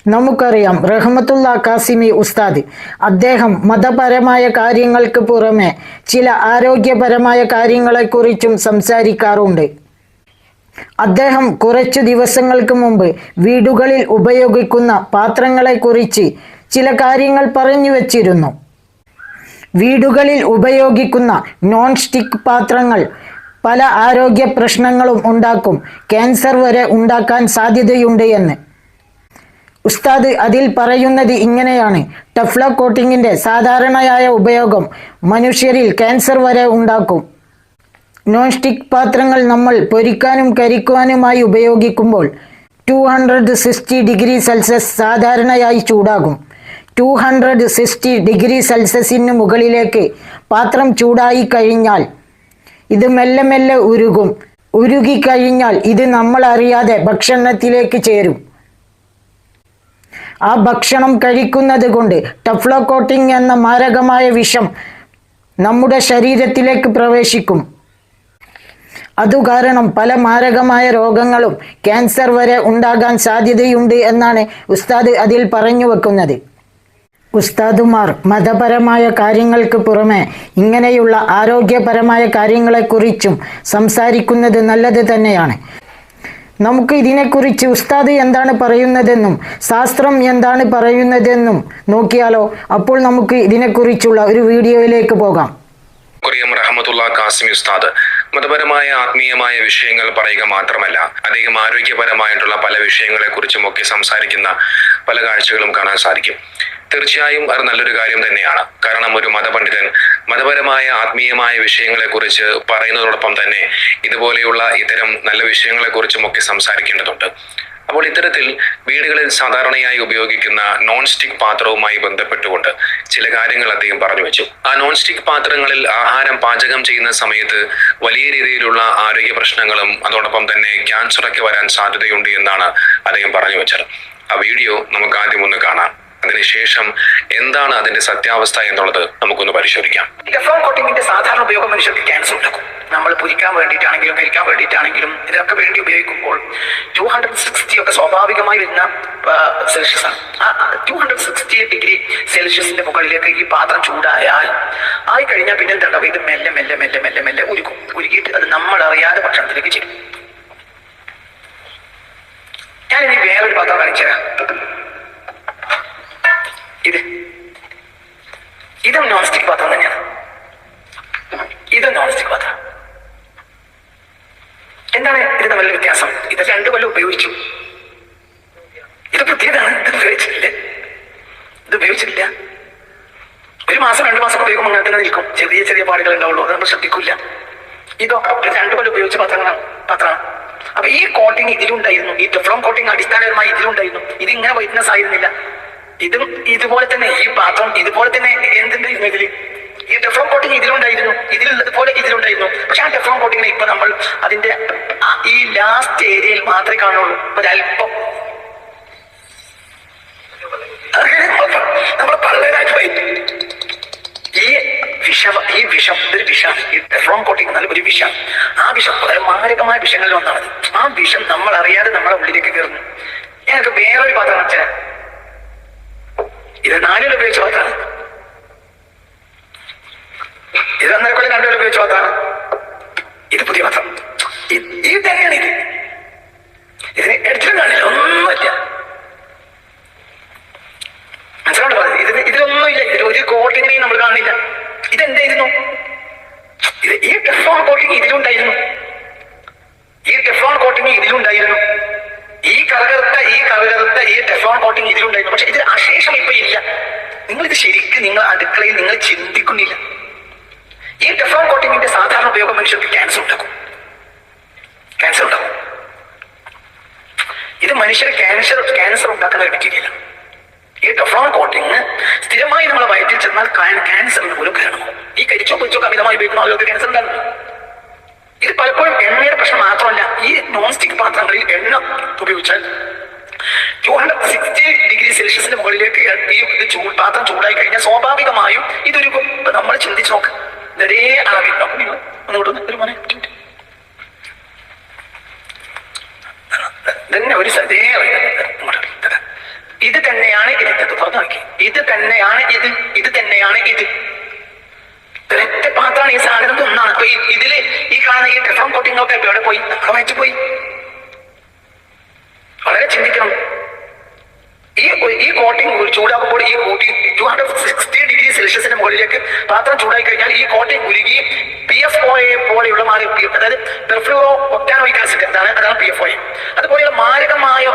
നമുക്കറിയാം റഹ്മത്തുള്ള കാസിമി ഉസ്താദ്. അദ്ദേഹം മതപരമായ കാര്യങ്ങൾക്ക് പുറമെ ചില ആരോഗ്യപരമായ കാര്യങ്ങളെക്കുറിച്ചും സംസാരിക്കാറുണ്ട്. അദ്ദേഹം കുറച്ചു ദിവസങ്ങൾക്ക് മുമ്പ് വീടുകളിൽ ഉപയോഗിക്കുന്ന പാത്രങ്ങളെക്കുറിച്ച് ചില കാര്യങ്ങൾ പറഞ്ഞു വച്ചിരുന്നു. വീടുകളിൽ ഉപയോഗിക്കുന്ന നോൺ സ്റ്റിക്ക് പാത്രങ്ങൾ പല ആരോഗ്യ പ്രശ്നങ്ങളും ഉണ്ടാക്കും, ക്യാൻസർ വരെ ഉണ്ടാക്കാൻ സാധ്യതയുണ്ട് എന്ന്. ഉസ്താദ് അതിൽ പറയുന്നത് ഇങ്ങനെയാണ്: ടെഫ്ല കോട്ടിങ്ങിൻ്റെ സാധാരണയായ ഉപയോഗം മനുഷ്യരിൽ ക്യാൻസർ വരെ ഉണ്ടാക്കും. നോൺ സ്റ്റിക്ക് പാത്രങ്ങൾ നമ്മൾ പൊരിക്കാനും കരിക്കുവാനുമായി ഉപയോഗിക്കുമ്പോൾ 260 ഡിഗ്രി സെൽഷ്യസ് സാധാരണയായി ചൂടാകും. 260 ഡിഗ്രി സെൽഷ്യസിന് മുകളിലേക്ക് പാത്രം ചൂടായി കഴിഞ്ഞാൽ ഇത് മെല്ലെ മെല്ലെ ഉരുകിക്കഴിഞ്ഞാൽ ഇത് നമ്മൾ അറിയാതെ ഭക്ഷണത്തിലേക്ക് ചേരും. ആ ഭക്ഷണം കഴിക്കുന്നത് കൊണ്ട് ടെഫ്ല കോട്ടിംഗ് എന്ന മാരകമായ വിഷം നമ്മുടെ ശരീരത്തിലേക്ക് പ്രവേശിക്കും. അതുകാരണം പല മാരകമായ രോഗങ്ങളും ക്യാൻസർ വരെ ഉണ്ടാകാൻ സാധ്യതയുണ്ട് എന്നാണ് ഉസ്താദ് അതിൽ പറഞ്ഞു വെക്കുന്നത്. ഉസ്താദുമാർ മതപരമായ കാര്യങ്ങൾക്ക് പുറമെ ഇങ്ങനെയുള്ള ആരോഗ്യപരമായ കാര്യങ്ങളെക്കുറിച്ചും സംസാരിക്കുന്നത് നല്ലത് തന്നെയാണ്. നമുക്ക് ഇതിനെക്കുറിച്ച് ഉസ്താദ് എന്താണ് പറയുന്നതെന്നും ശാസ്ത്രം എന്താണ് പറയുന്നതെന്നും നോക്കിയാലോ? അപ്പോൾ നമുക്ക് ഇതിനെക്കുറിച്ചുള്ള ഒരു വീഡിയോയിലേക്ക് പോകാം. റഹ്മത്തുള്ള കാസിമി ഉസ്താദ് മതപരമായ ആത്മീയമായ വിഷയങ്ങൾ പറയുക മാത്രമല്ല, അദ്ദേഹം ആരോഗ്യപരമായിട്ടുള്ള പല വിഷയങ്ങളെ കുറിച്ചും ഒക്കെ സംസാരിക്കുന്ന പല കാഴ്ചകളും കാണാൻ സാധിക്കും. തീർച്ചയായും അത് നല്ലൊരു കാര്യം തന്നെയാണ്. കാരണം ഒരു മതപണ്ഡിതൻ മതപരമായ ആത്മീയമായ വിഷയങ്ങളെ കുറിച്ച് പറയുന്നതോടൊപ്പം തന്നെ ഇതുപോലെയുള്ള ഇത്തരം നല്ല വിഷയങ്ങളെ കുറിച്ചും ഒക്കെ സംസാരിക്കേണ്ടതുണ്ട്. അപ്പോൾ ഇത്തരത്തിൽ വീടുകളിൽ സാധാരണയായി ഉപയോഗിക്കുന്ന നോൺ സ്റ്റിക്ക് പാത്രവുമായി ബന്ധപ്പെട്ടുകൊണ്ട് ചില കാര്യങ്ങൾ അദ്ദേഹം പറഞ്ഞു വെച്ചു. ആ നോൺ സ്റ്റിക്ക് പാത്രങ്ങളിൽ ആഹാരം പാചകം ചെയ്യുന്ന സമയത്ത് വലിയ രീതിയിലുള്ള ആരോഗ്യ പ്രശ്നങ്ങളും അതോടൊപ്പം തന്നെ ക്യാൻസറൊക്കെ വരാൻ സാധ്യതയുണ്ട് എന്നാണ് അദ്ദേഹം പറഞ്ഞു വെച്ചത്. ആ വീഡിയോ നമുക്ക് ആദ്യം ഒന്ന് കാണാം. അതിനുശേഷം എന്താണ് അതിന്റെ സത്യാവസ്ഥ എന്നുള്ളത് നമുക്കൊന്ന് പരിശോധിക്കാം. ടെഫ്ലോൺ കോട്ടിങ്ങിന്റെ സാധാരണ ഉപയോഗം മനുഷ്യർക്ക് ക്യാൻസർ ഉണ്ടാക്കും. നമ്മൾ പൊരിക്കാൻ വേണ്ടിയിട്ടാണെങ്കിലും കരിക്കാൻ വേണ്ടിയിട്ടാണെങ്കിലും ഇതിനൊക്കെ വേണ്ടി ഉപയോഗിക്കുമ്പോൾ 260 ഒക്കെ സ്വാഭാവികമായി വരുന്ന സെൽഷ്യസ് ആണ്. ആ 260 ഡിഗ്രി സെൽഷ്യസിന്റെ മുകളിലേക്ക് ഈ പാത്രം ചൂടായാൽ ആയി കഴിഞ്ഞാൽ പിന്നെ എന്താ, ഇത് മെല്ലെ മെല്ലെ മെല്ലെ മെല്ലെ മെല്ലെ ഉരുകിയിട്ട് അത് നമ്മൾ അറിയാതെ ഭക്ഷണത്തിലേക്ക് ചെയ്യും. ഞാനിനി വേറൊരു പാത്രം കാണിച്ചു തരാം. ഇതും നോൺ സ്റ്റിക്ക് പാത്രം തന്നെയാണ്. ഇതും നോൺ സ്റ്റിക്ക് പാത്രം. എന്താണ് ഇത് തമ്മിലുള്ള വ്യത്യാസം? ഇത് 2 കൊല്ലം ഉപയോഗിച്ചു. ഇത് പുതിയതാണ്. ഇത് ഉപയോഗിച്ചിട്ടില്ല. 1 മാസം 2 മാസം ഉപയോഗിക്കുമ്പോൾ അങ്ങനെ തന്നെ നിൽക്കും. ചെറിയ ചെറിയ പാടുകൾ ഉണ്ടാവുള്ളൂ, അത് നമ്മൾ ശ്രദ്ധിക്കില്ല. ഇതോ 2 കൊല്ലം ഉപയോഗിച്ച പാത്രമാണ്. അപ്പൊ ഈ കോട്ടിങ് ഇതിലുണ്ടായിരുന്നു. ഈ ടെഫ്ലോൺ കോട്ടിങ് അടിസ്ഥാനപരമായി ഇതിലുണ്ടായിരുന്നു. ഇതിങ്ങനെ വൈറ്റ്നസ് ആയിരുന്നില്ല. ഇതും ഇതുപോലെ തന്നെ ഈ പാത്രം ഇതുപോലെ തന്നെ എന്തുണ്ടായിരുന്നു? ഈ ടെഫ്ലോൺ കോട്ടിങ് ഇതിലുണ്ടായിരുന്നു. ഇതിലുള്ളതുപോലെ ഇതിലുണ്ടായിരുന്നു. പക്ഷെ ആ ടെഫ്ലോൺ കോട്ടിങ്ങിനെ ഇപ്പൊ നമ്മൾ അതിന്റെ ഈ ലാസ്റ്റ് ഏരിയയിൽ മാത്രമേ കാണുള്ളൂ. ഒരല്പം നമ്മൾ പള്ളേരായിട്ട് പോയി. ഈ വിഷം ഇതൊരു വിഷമാണ്. ഈ ടെഫ്ലോൺ കോട്ടിങ് നല്ല ഒരു വിഷമാണ്. ആ വിഷം വളരെ മാരകമായ വിഷങ്ങളിൽ ഒന്നാണ്. ആ വിഷം നമ്മൾ അറിയാതെ നമ്മുടെ ഉള്ളിലേക്ക് കയറുന്നു. ഞങ്ങൾക്ക് വേറൊരു പാത്രം വെച്ചാൽ ഇത് 4 കൊല്ലം ഉപയോഗിച്ച പാത്രാണ്. ഇത് 1.5 കൊല്ലം 2 കൊല്ലം ഉപയോഗിച്ച പാത്രാണ്. ഇത് പുതിയ പാത്രം. ഈ തന്നെയാണ് ഇത്. ഇതിന് എടുത്തിട്ടും കാണില്ല, ഒന്നുമില്ല. മനസ്സിലാണ്ട് പറഞ്ഞത്? ഇതിലൊന്നുമില്ല. ഇതിൽ ഒരു കോട്ടിങ്ങിനെയും നമ്മൾ കാണില്ല. ഇതെന്തായിരുന്നു? ഈ ടെഫ്ലോൺ കോട്ടിങ് ഇതിലുണ്ടായിരുന്നു. ഈ കറുകറുത്ത ഈ ടെഫ്ലോൺ കോട്ടിങ് ഇതിലുണ്ടായിരുന്നു. പക്ഷെ ഇതിൽ അശേഷം ഇപ്പൊ ഇല്ല. നിങ്ങളിത് ശരിക്കും നിങ്ങൾ അടുക്കളയിൽ നിങ്ങൾ ചിന്തിക്കുന്നില്ല. ഈ ടെഫ്ലോൺ കോട്ടിങ്ങിന്റെ സാധാരണ ഉപയോഗം മനുഷ്യർക്ക് ക്യാൻസർ ഉണ്ടാക്കും. ഇത് മനുഷ്യരെ ക്യാൻസർ ഉണ്ടാക്കുന്ന ഒരു മെറ്റീരിയൽ. ഈ ടെഫ്ലോൺ കോട്ടിങ് സ്ഥിരമായി നമ്മളെ വയറ്റിൽ ചെന്നാൽ ക്യാൻസറിന് പോലും കാരണമാകും. ഈ കരിച്ചോ പൊരിച്ചോ അമിതമായി ഉപയോഗിക്കുന്ന ആളുകൾക്ക് ക്യാൻസർ ഉണ്ടാകുന്നു. ഇത് പലപ്പോഴും എണ്ണയുടെ പ്രശ്നം മാത്രമല്ല. ഈ നോൺ സ്റ്റിക്ക് പാത്രങ്ങളിൽ എണ്ണ ഉപയോഗിച്ചാൽ 260 ഡിഗ്രി സെൽഷ്യസിന്റെ മുകളിലേക്ക് ഈ പാത്രം ചൂടായി കഴിഞ്ഞാൽ സ്വാഭാവികമായും ഇതൊരുക്കും. നമ്മൾ ചിന്തിച്ച് നോക്ക്. ഇതേ അളവിൽ ഒരു മോനെ തന്നെ ഒരു ഇത് തന്നെയാണ് ഇതിന്റെ തുറന്നാക്കി, ഇത് തന്നെയാണ് ഇത് തന്നെയാണ് ഇത്. ഒരൊറ്റ പാത്രമാണ് ഈ സാധനം ഒന്നാണ്. അപ്പൊ ഇതില് ഈ കാണുന്ന ഈ ടെഫ്ലോൺ കോട്ടിംഗ് ഒക്കെ എവിടെ പോയി? നമ്മുടെ വയറ്റിൽ പോയി. വളരെ ചിന്തിക്കണം. ഈ കോട്ടിംഗ് ചൂടാകുമ്പോൾ ഈ കോട്ടിംഗ് 260 ഡിഗ്രി സെൽഷ്യസിന് മുകളിലേക്ക് പാത്രം ചൂടായി കഴിഞ്ഞാൽ ഈ കോട്ടിംഗ് ഉരുകി PFOA പോലെയുള്ള അതായത് പെർഫ്ലൂറോ ഒക്ടാനോയിക് ആസിഡ് അതാണ് PFOA. അതുപോലെയുള്ള മാരകമായ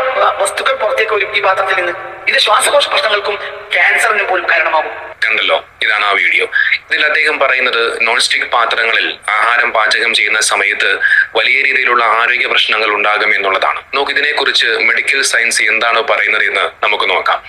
വസ്തുക്കൾ പുറത്തേക്ക് വരും ഈ പാത്രത്തിൽ നിന്ന്. ഇത് ശ്വാസകോശ പ്രശ്നങ്ങൾക്കും ക്യാൻസറിനും പോലും കാരണമാകും. കണ്ടല്ലോ, ഇതാണ് ആ വീഡിയോ. ഇതിൽ അദ്ദേഹം പറയുന്നത് നോൺ സ്റ്റിക് പാത്രങ്ങളിൽ ആഹാരം പാചകം ചെയ്യുന്ന സമയത്ത് വലിയ രീതിയിലുള്ള ആരോഗ്യ പ്രശ്നങ്ങൾ ഉണ്ടാകും എന്നുള്ളതാണ്. നോക്കൂ, ഇതിനെക്കുറിച്ച് മെഡിക്കൽ സയൻസ് എന്താണോ പറയുന്നത് എന്ന് നമുക്ക് നോക്കാം.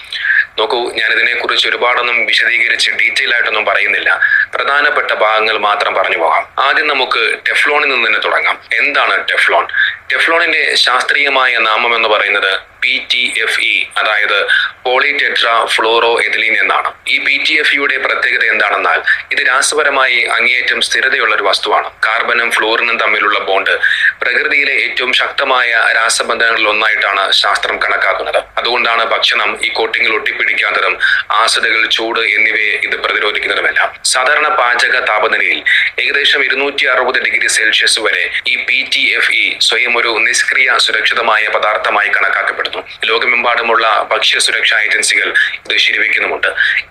നോക്കൂ, ഞാൻ ഇതിനെക്കുറിച്ച് ഒരുപാടൊന്നും വിശദീകരിച്ച് ഡീറ്റെയിൽ ആയിട്ടൊന്നും പറയുന്നില്ല. പ്രധാനപ്പെട്ട ഭാഗങ്ങൾ മാത്രം പറഞ്ഞു പോകാം. ആദ്യം നമുക്ക് ടെഫ്ലോണിൽ നിന്ന് തന്നെ തുടങ്ങാം. എന്താണ് ടെഫ്ലോൺ? ടെഫ്ലോണിന്റെ ശാസ്ത്രീയമായ നാമം എന്ന് പറയുന്നത് PTFE, അതായത് പോളിടെട്രാ ഫ്ലോറോ എഥിലീൻ എന്നാണ്. ഈ PTFEയുടെ പ്രത്യേകത എന്താണെന്നാൽ ഇത് രാസപരമായി അങ്ങേയറ്റം സ്ഥിരതയുള്ള ഒരു വസ്തുവാണ്. കാർബണും ഫ്ലോറിനും തമ്മിലുള്ള ബോണ്ട് പ്രകൃതിയിലെ ഏറ്റവും ശക്തമായ രാസബന്ധങ്ങളിൽ ഒന്നായിട്ടാണ് ശാസ്ത്രം കണക്കാക്കുന്നത്. അതുകൊണ്ടാണ് ഭക്ഷണം ഈ കോട്ടിങ്ങിൽ ഒട്ടിപ്പിടിക്കാത്തതും ആസിഡുകൾ, ചൂട് എന്നിവയെ ഇത് പ്രതിരോധിക്കുന്നതുമെല്ലാം. സാധാരണ പാചക താപനിലയിൽ ഏകദേശം 260 ഡിഗ്രി സെൽഷ്യസ് വരെ ഈ PTFE സ്വയം ഒരു നിഷ്ക്രിയ സുരക്ഷിതമായ പദാർത്ഥമായി കണക്കാക്കപ്പെടുന്നു. ലോകമെമ്പാടുമുള്ള ഭക്ഷ്യ സുരക്ഷാ ഏജൻസികൾ ഇത് ശരിവെക്കുന്നുമുണ്ട്.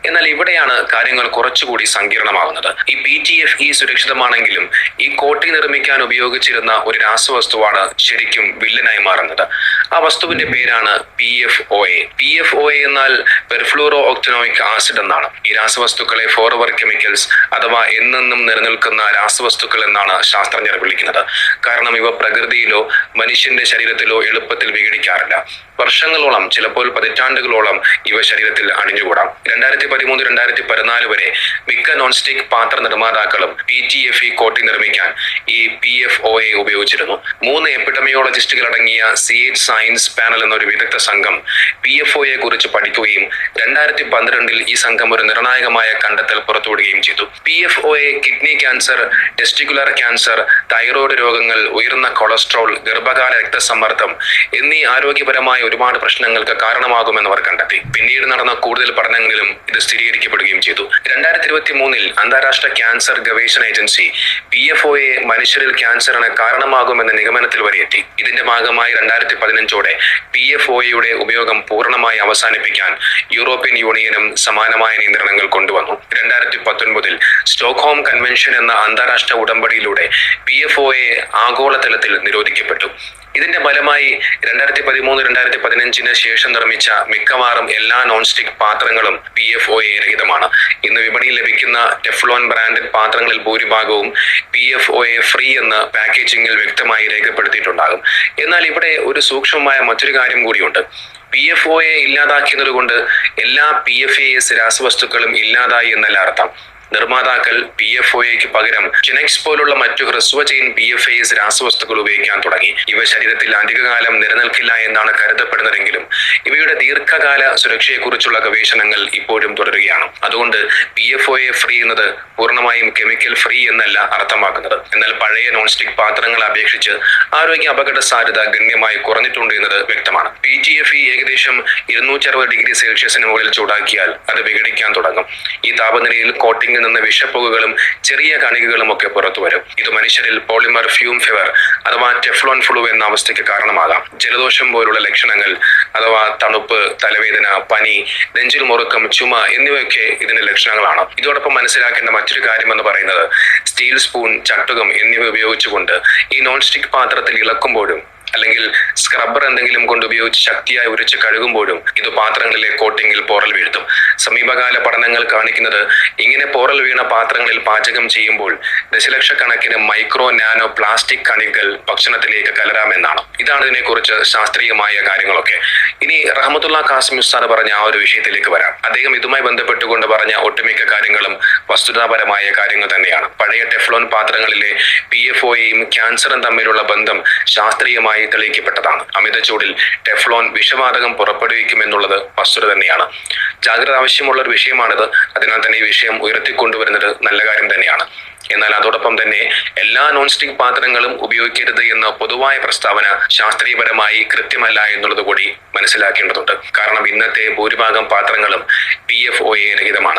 എന്നാൽ ഇവിടെയാണ് കാര്യങ്ങൾ കുറച്ചുകൂടി സങ്കീർണമാകുന്നത്. ഈ PTFE സുരക്ഷിതമാണെങ്കിലും ഈ കോട്ടിംഗ് നിർമ്മിക്കാൻ ഉപയോഗിച്ചിരുന്ന ഒരു രാസവസ്തുവാണ് ശരിക്കും വില്ലനായി മാറുന്നത്. ആ വസ്തുവിന്റെ പേരാണ് PFOA. PFOA എന്നാൽ പെർഫ്ലൂറോ ഒക്ടാനോയിക് ആസിഡ് എന്നാണ്. ഈ രാസവസ്തുക്കളെ ഫോർഎവർ കെമിക്കൽസ് അഥവാ എന്നെന്നും നിലനിൽക്കുന്ന രാസവസ്തുക്കൾ എന്നാണ് ശാസ്ത്രജ്ഞർ വിളിക്കുന്നത്. കാരണം ഇവ പ്രകൃതിയിലോ മനുഷ്യന്റെ ശരീരത്തിലോ എളുപ്പത്തിൽ വിഘടിക്കാറില്ല. വർഷങ്ങളോളം, ചിലപ്പോൾ പതിറ്റാണ്ടുകളോളം ഇവ ശരീരത്തിൽ അണിഞ്ഞുകൂടാം. 2013-2014 വരെ മിക്ക നോൺ സ്റ്റിക് പാത്ര നിർമ്മാതാക്കളും PTFE കോട്ടിംഗ് നിർമ്മിക്കാൻ ഈ PFOA ഉപയോഗിച്ചിരുന്നു. 3 എപ്പിഡമിയോളജിസ്റ്റുകൾ അടങ്ങിയ CH സയൻസ് പാനൽ എന്നൊരു വിദഗ്ധ സംഘം PFOA കുറിച്ച് പഠിക്കുകയും 2012 ഈ സംഘം ഒരു നിർണായകമായ കണ്ടെത്തൽ പുറത്തുവിടുകയും ചെയ്തു. PFOA kidney cancer, testicular cancer, thyroid രോഗങ്ങൾ, ഉയർന്ന കൊളസ്ട്രോൾ, ഗർഭകാല രക്തസമ്മർദ്ദം എന്നീ ആരോഗ്യപരമായ ഒരുപാട് പ്രശ്നങ്ങൾക്ക് കാരണമാകുമെന്ന് അവർ കണ്ടെത്തി. പിന്നീട് നടന്ന കൂടുതൽ പഠനങ്ങളിലും ഇത് സ്ഥിരീകരിക്കപ്പെടുകയും ചെയ്തു. 2023 അന്താരാഷ്ട്ര ക്യാൻസർ ഗവേഷണ ഏജൻസി PFOA മനുഷ്യരിൽ ക്യാൻസറിന് കാരണമാകുമെന്ന നിഗമനത്തിൽ വരെ എത്തി. ഇതിന്റെ ഭാഗമായി 2015 PFOAയുടെ ഉപയോഗം പൂർണ്ണമായി അവസാനിപ്പിക്കാൻ യൂറോപ്യൻ യൂണിയനും സമാനമായ നിയന്ത്രണങ്ങൾ കൊണ്ടുവന്നു. 2019 സ്റ്റോക്ക്ഹോം കൺവെൻഷൻ എന്ന അന്താരാഷ്ട്ര ഉടമ്പടിയിലൂടെ PFOA ആഗോളതലത്തിൽ നിരോധിക്കപ്പെട്ടു. ഇതിന്റെ ഫലമായി 2013-2015 ശേഷം നിർമ്മിച്ച മിക്കവാറും എല്ലാ നോൺ സ്റ്റിക് പാത്രങ്ങളും PFOA രഹിതമാണ്. ഇന്ന് വിപണിയിൽ ലഭിക്കുന്ന ടെഫ്ലോൺ ബ്രാൻഡഡ് പാത്രങ്ങളിൽ ഭൂരിഭാഗവും PFOA ഫ്രീ എന്ന് പാക്കേജിംഗിൽ വ്യക്തമായി രേഖപ്പെടുത്തിയിട്ടുണ്ടാകും. എന്നാൽ ഇവിടെ ഒരു സൂക്ഷ്മമായ മറ്റൊരു കാര്യം കൂടിയുണ്ട്. PFOA ഇല്ലാതാക്കിയത് കൊണ്ട് എല്ലാ PFAS രാസവസ്തുക്കളും ഇല്ലാതായി എന്നല്ല അർത്ഥം. നിർമ്മാതാക്കൾ PFOAയ്ക്ക് പകരം ജെനെക്സ് പോലുള്ള മറ്റു ഹ്രസ്വ ചെയിൻ PFAS രാസവസ്തുക്കൾ ഉപയോഗിക്കാൻ തുടങ്ങി. ഇവ ശരീരത്തിൽ അധികകാലം നിലനിൽക്കില്ല എന്നാണ് കരുതപ്പെടുന്നതെങ്കിലും ഇവയുടെ ദീർഘകാല സുരക്ഷയെക്കുറിച്ചുള്ള ഗവേഷണങ്ങൾ ഇപ്പോഴും തുടരുകയാണ്. അതുകൊണ്ട് PFOA ഫ്രീ എന്നത് പൂർണ്ണമായും കെമിക്കൽ ഫ്രീ എന്നല്ല അർത്ഥമാക്കുന്നത്. എന്നാൽ പഴയ നോൺ സ്റ്റിക് പാത്രങ്ങളെ അപേക്ഷിച്ച് ആരോഗ്യ അപകട സാധ്യത ഗണ്യമായി കുറഞ്ഞിട്ടുണ്ട് എന്നത് വ്യക്തമാണ്. PTFE ഏകദേശം 260 ഡിഗ്രി സെൽഷ്യസിന് മുകളിൽ ചൂടാക്കിയാൽ അത് വിഘടിക്കാൻ തുടങ്ങും. ഈ താപനിലയിൽ കോട്ടിംഗ് നിന്ന് വിഷപ്പുകകളും ചെറിയ കണികകളും ഒക്കെ പുറത്തു വരും. ഇത് മനുഷ്യരിൽ പോളിമർ ഫ്യൂം ഫീവർ അഥവാ ടെഫ്ലോൺ ഫ്ലൂ എന്ന അവസ്ഥയ്ക്ക് കാരണമാകാം. ജലദോഷം പോലുള്ള ലക്ഷണങ്ങൾ അഥവാ തണുപ്പ്, തലവേദന, പനി, നെഞ്ചിൽ മുറുക്കം, ചുമ എന്നിവയൊക്കെ ഇതിന്റെ ലക്ഷണങ്ങളാണ്. ഇതോടൊപ്പം മനസ്സിലാക്കേണ്ട മറ്റൊരു കാര്യം എന്ന് പറയുന്നത് സ്റ്റീൽ സ്പൂൺ, ചട്ടുകം എന്നിവ ഉപയോഗിച്ചുകൊണ്ട് ഈ നോൺ സ്റ്റിക് പാത്രത്തിൽ ഇളക്കുമ്പോഴും അല്ലെങ്കിൽ സ്ക്രബ്ബർ എന്തെങ്കിലും കൊണ്ട് ഉപയോഗിച്ച് ശക്തിയായി ഉരച്ച് കഴുകുമ്പോഴും ഇത് പാത്രങ്ങളിലെ കോട്ടിങ്ങിൽ പോറൽ വീഴ്ത്തും. സമീപകാല പഠനങ്ങൾ കാണിക്കുന്നത് ഇങ്ങനെ പോറൽ വീണ പാത്രങ്ങളിൽ പാചകം ചെയ്യുമ്പോൾ ദശലക്ഷക്കണക്കിന് മൈക്രോ നാനോ പ്ലാസ്റ്റിക് കണികൾ ഭക്ഷണത്തിലേക്ക് കലരാമെന്നാണ്. ഇതാണ് ഇതിനെക്കുറിച്ച് ശാസ്ത്രീയമായ കാര്യങ്ങളൊക്കെ. ഇനി റഹ്മത്തുള്ള കാസിമി ഉസ്താദ് പറഞ്ഞ ആ ഒരു വിഷയത്തിലേക്ക് വരാം. അദ്ദേഹം ഇതുമായി ബന്ധപ്പെട്ടുകൊണ്ട് പറഞ്ഞ ഒട്ടുമിക്ക കാര്യങ്ങളും വസ്തുതാപരമായ കാര്യങ്ങൾ തന്നെയാണ്. പഴയ ടെഫ്ലോൺ പാത്രങ്ങളിലെ PFOAയും ക്യാൻസറും തമ്മിലുള്ള ബന്ധം ശാസ്ത്രീയമായി തെളിയിക്കപ്പെട്ടതാണ്. അമിത ചൂടിൽ ടെഫ്ലോൺ വിഷവാതകം പുറപ്പെടുവിക്കുമെന്നുള്ളത് വസ്തുത തന്നെയാണ്. ജാഗ്രത ആവശ്യമുള്ള ഒരു വിഷയമാണിത്. അതിനാൽ തന്നെ ഈ വിഷയം ഉയർത്തിക്കൊണ്ടുവരുന്നത് നല്ല കാര്യം തന്നെയാണ്. എന്നാൽ അതോടൊപ്പം തന്നെ എല്ലാ നോൺ സ്റ്റിക് പാത്രങ്ങളും ഉപയോഗിക്കരുത് എന്ന പൊതുവായ പ്രസ്താവന ശാസ്ത്രീയപരമായി കൃത്യമല്ല എന്നുള്ളത് കൂടി മനസ്സിലാക്കേണ്ടതുണ്ട്. കാരണം ഇന്നത്തെ ഭൂരിഭാഗം പാത്രങ്ങളും PFOA രഹിതമാണ്.